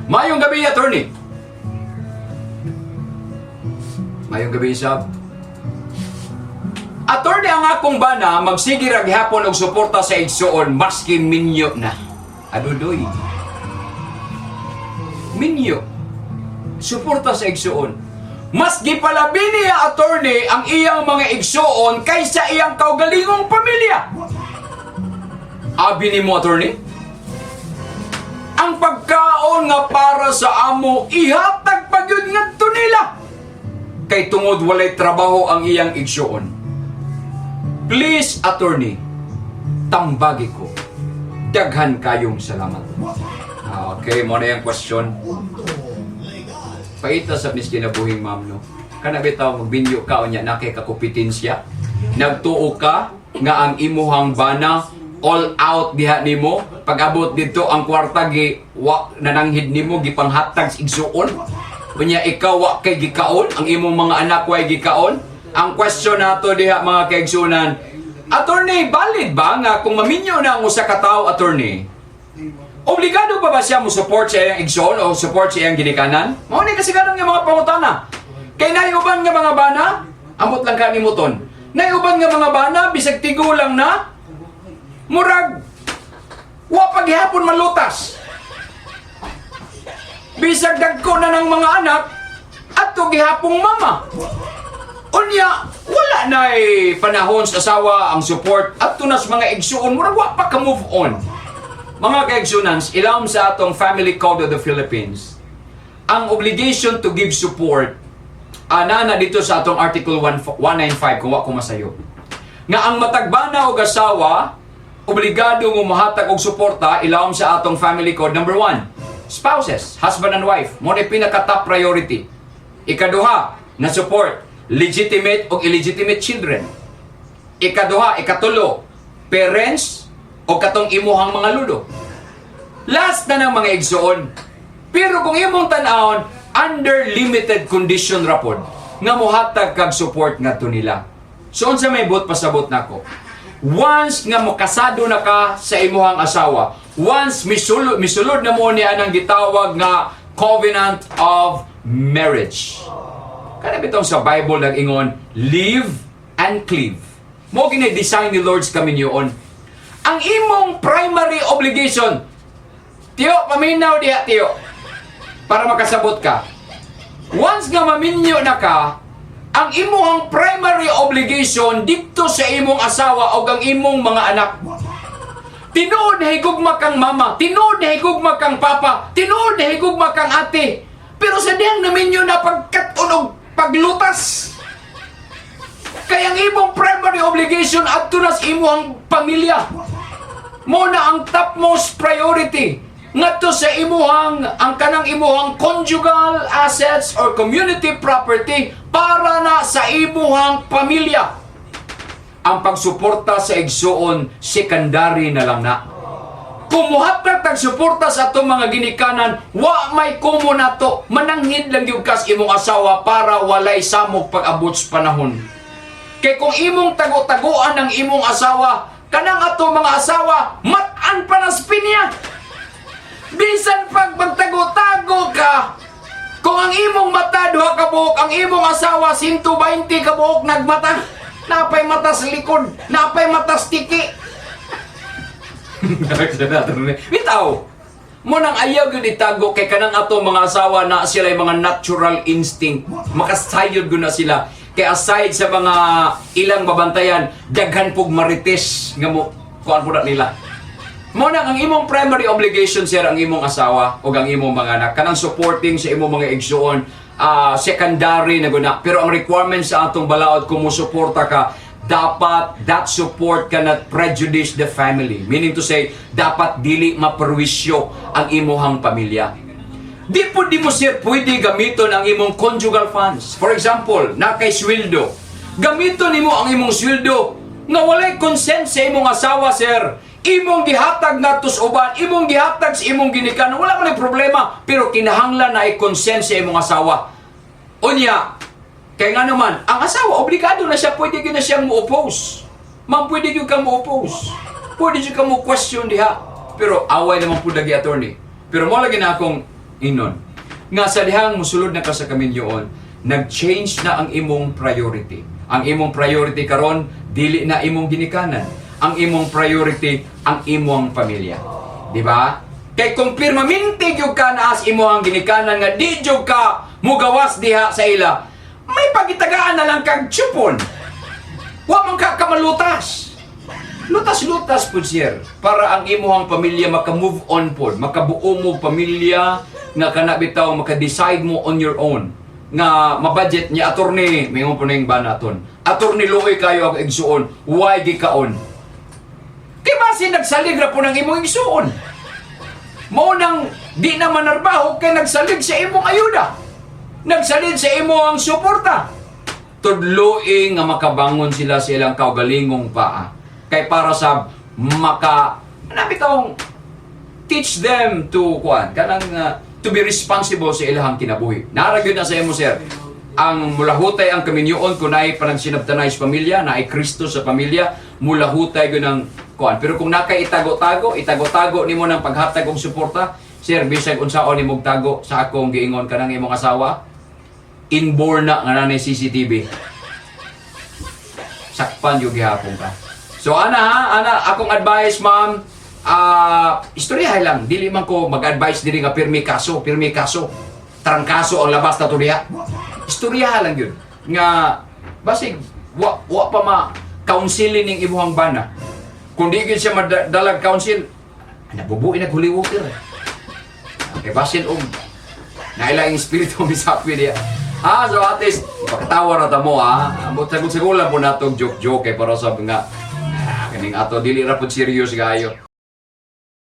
Mayong gabi, attorney. Mayong gabi, sab. Attorney, ang akong bana, magsigir ang gihapon og suporta sa igsuon, maski minyo na. Adudoy. Minyo. Suporta sa igsuon. Mas gipalabi niya, attorney, ang iyang mga igsuon kaysa iyang kaugalingong pamilya. Abi ni mo, attorney? Ang pagkaon nga para sa amo, ihatag pagyud ngadto nila. Kay tungod walay trabaho ang iyang igsuon. Please, attorney, tambagi ko. Daghan kayong salamat. Okay, mo na yung question. Paita sa miskin na buhing ma'am, no? Kana bitaw magbinyo ka o niya na kay kakupitensya. Nagtuo ka nga ang imuhang bana all out diha nimo. Pag-abot dito ang kwarta gi wa nananghid nimo gipanghatag sa igsuon. Unya ikaw wa kay gikaon, ang imong mga anak way gikaon. Ang question nato diha mga kaigsunan, attorney, valid ba nga kung maminyo na ang usa ka tawo, attorney? Obligado pa ba siya mo support sa iyang igsoon o support sa iyang ginikanan? Mao ni kasi karon nga mga pangutana. Kay naiuban nga mga bana, amot lang ka nimuton. Naiuban nga mga bana bisag tigo lang na murag wa paghihapon malutas. Bisag dagko na ng mga anak ato gihapong mama. Unya, wala na panahon sa asawa ang support at tunas mga igsuon murag wa pa ka move on. Mga kaigsunans, ilawom sa atong Family Code of the Philippines, ang obligation to give support, na dito sa atong Article 195, kung wa ko masayo. Nga ang matagbana o asawa, obligado ng mahatag og suporta, ilawom sa atong Family Code. Number 1, spouses, husband and wife, mo na pinaka-top priority. Ikaduha, na support, legitimate o illegitimate children. Ikaduha, ikatulo, parents, o katong imuhang mga lulo. Last na ng mga igsuon. Pero kung imong tan-awon, under limited condition rapod, nga mohatag kag support ngadto nila. So unsa may bot pasabot nako? Once nga makasado na ka sa imuhang asawa, once misulod na mo niya ang gitawag nga covenant of marriage. Kana bitong sa Bible nag-ingon, live and cleave. Mo gina-design ni Lord's kaminyoon. Ang imong primary obligation, tiyo, paminaw diha, tiyo, para makasabot ka. Once nga maminyo na ka, ang imong primary obligation dito sa imong asawa o ang imong mga anak. Tinuod na higugma kang mama, tinuod na higugma kang papa, tinuod na higugma kang ate. Pero sa diyang naminyo na pagkatunog, paglutas. Kaya ang imong primary obligation at tunas imong pamilya. Mo na ang topmost priority ngadto sa imuhang ang kanang imuhang conjugal assets or community property para na sa imuhang pamilya. Ang pagsuporta sa igsuon secondary na lang na. Kung muhatag tagsuporta sa atong mga ginikanan, wa may kumo nato, mananghid lang gyud kas imong asawa para walay samok pag-abot sa panahon. Kay kung imong tago-taguan ng imong asawa, kanang ato mga asawa, matan pa na spinya. Bisan pag magtago-tago ka, kung ang imong mata duha ka buhok, ang imong asawa 120 ka buhok nagmata, napay mata sa likod, napay mata sa tiki. Bitaw, mo nang ayaw yun itago kay kanang ato mga asawa na sila yung mga natural instinct, makasayod na sila. Kaya aside sa mga ilang babantayan, daghan pog marites nga mo kuan po nila. Muna ang imong primary obligation sir ang imong asawa o ang imong mga anak kanang supporting sa imong mga igsuon, secondary na guna. Pero ang requirement sa atong balaod kung mo suporta ka, dapat that support cannot prejudice the family. Meaning to say, dapat dili maperwisyo ang imuhang pamilya. Di mo sir pwede gamiton ang imong conjugal funds. For example, na kay sweldo. Gamiton nimo ang imong sweldo nga walay consent sa imong asawa, sir. Imong gihatag natos uban, imong gihatag sa imong ginikanan, wala man problema, pero kinahanglan na i-consent sa imong asawa. Unya, kaya nga naman, ang asawa, obligado na siya, pwede na siyang mo-oppose. Ma'am, pwede yun ka mo-oppose. Pwede yun ka mo-question diha. Pero away naman po lagi, attorney. Pero mo lagi na akong Inon. Nga sa dihang musulod na ka sa kaminyoon, nag-change na ang imong priority. Ang imong priority karon dili na imong ginikanan. Ang imong priority ang imong pamilya. Di ba? Kay kung permanente gyud ka na as imong ginikanan nga di gyud ka mugawas diha sa ila, may pagitagaan na lang kag tsupon. Wa man ka kamalutas. Lutas-lutas po, sir, para ang imuhang pamilya maka-move on po, makabuo mo pamilya nga kanabitaw, maka-decide mo on your own nga mabudget niya attorney, may po na yung banaton. Attorney Loy kayo ang igsuon, why gikaon? Kaya basi nagsalig na po ng imong igsuon. Mao nang di na manarbaho kay nagsalig sa imong ayuda. Nagsalig sa imong suporta. Tudloy nga makabangon sila sa ilang kaugalingong paa. Kay para sa teach them to to be responsible sa ilahang kinabuhi. Naragyo na sa imo, sir. Ang mulahutay ang kaminyoon kung naay panagsinabtanay sa pamilya, naay Kristo sa pamilya, mulahutay ko ng kuan. Pero kung nakay itago-tago nimo ng paghatag og suporta, sir, bisag unsaon nimo tago sa akong giingon kanang imong asawa, inborn na nga nanay CCTV. Sakpan yung gihapon ka. So ana, akong advice, ma'am, istoryahay lang, dili man ko mag-advise diri nga pirmi kaso, trangkaso ang labas na to diha. Istoryahan lang yun. Nga, basig, wa pa ma-counselin ng imuhang bana. Kung di yun siya madalag counsel, nabubuin na huliwoker. Okay, basin nailang espiritu misapi diya. So at least, ipakatawa na tamo, sagot-sagulan po na itong joke-joke, para sa nga, kaning ato, dili ra po serious gayo.